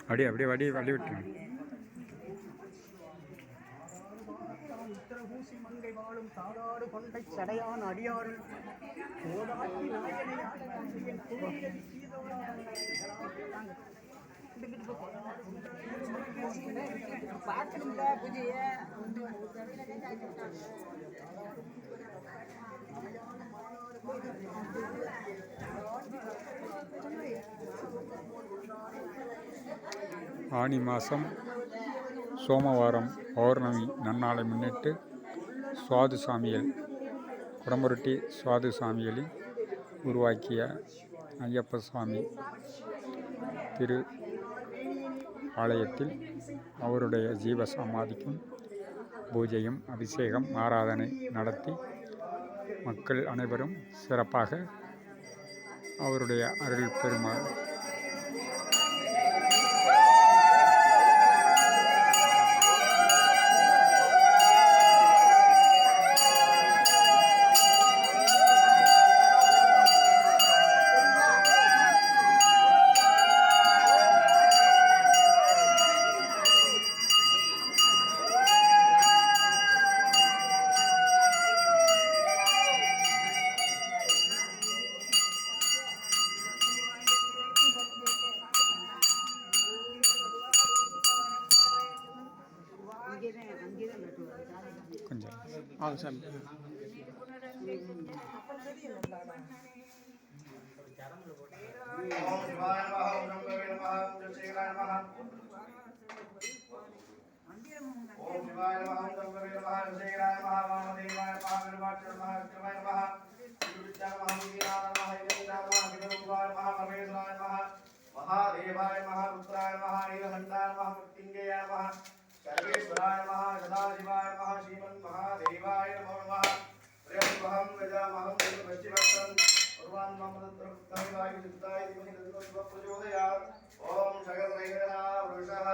அப்படியே வடி விட்டுருங்க. உத்தரகூசி மங்கை வாழும் தாடாடு கொண்டை சடையான் அடியாறு கோடாட்டி பார்க்கணுங்களா புதிய ஆனி மாதம் சோமவாரம் பௌர்ணமி நன்னாளை முன்னிட்டு சுவாது சாமிகள் குடமுருட்டி சுவாது சாமிகளில் உருவாக்கிய ஐயப்ப சுவாமி திரு ஆலயத்தில் அவருடைய ஜீவ சமாதிக்கும் பூஜையும் அபிஷேகம் ஆராதனை நடத்தி மக்கள் அனைவரும் சிறப்பாக அவருடைய அருள் பெறுமாறு கொஞ்சம் சாமி महादेवाय महारुद्राय महानीलकंठाय महामृत्युंजयाय नमः सर्वेश्वराय नमः सदाशिवाय नमः श्रीमन्महादेवाय नमो नमः प्रियं गजामहं पश्चिमक्तं पूर्वान् मम तत्रवाय चित्ताय धीमहि तन्नो प्रचोदयात् ओम शगत्रैगणा वृषः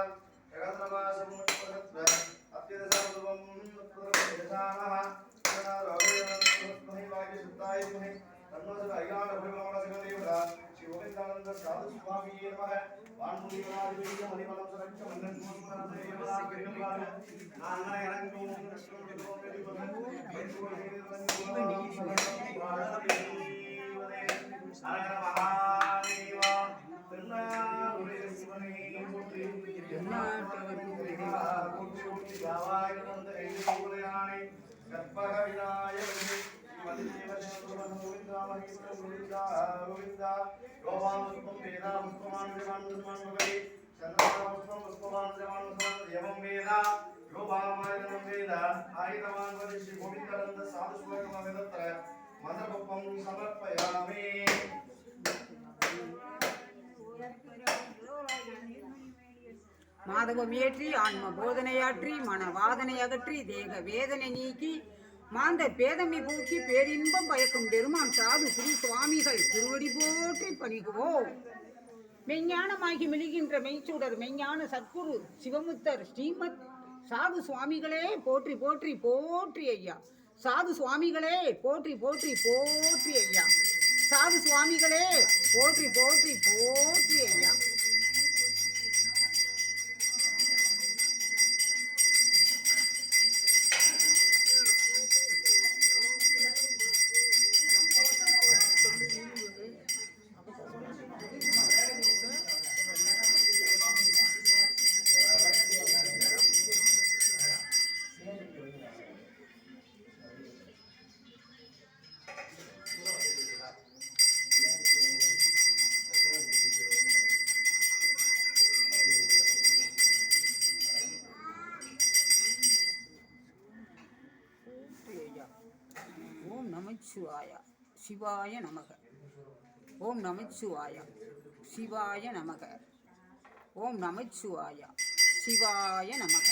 शगत्रमासमुत्पदत्व अत्यदसर्वं प्रदर्शयामः तन्नो वाय चित्ताय धीमहि तन्नो सदायान भूममणसगदेवरा शिवोविंदानंद साधु स्वामी नमः वाणमुनिराजवीर मणिमलं सरक्ष मन्नं मोहनदेवरा किरणवाल नारायणं समर्पयामि மாதவமேற்றி ஆன்ம போதனையாற்றி மனவாதனை அகற்றி தேக வேதனை நீக்கி மாந்த பேதமை போக்கி பேரின்பம் பயக்கும் பெருமான் சாது ஸ்ரீ சுவாமிகள் திருவடி போற்றி பணிகுவோம். மெஞ்ஞானமாகி மெழுகின்ற மெய்ச்சூடர் மெஞ்ஞான சத்குரு சிவமுத்தர் ஸ்ரீமத் சாது சுவாமிகளே போற்றி போற்றி போற்றி ஐயா. சாது சுவாமிகளே போற்றி போற்றி போற்றி ஐயா. சாது சுவாமிகளே போற்றி போற்றி போற்றி ஐயா. ஓம் நமச்சிவாய சிவாய நமக. ஓம் நமச்சிவாய சிவாய நமக. ஓம் நமச்சிவாய சிவாய நமக.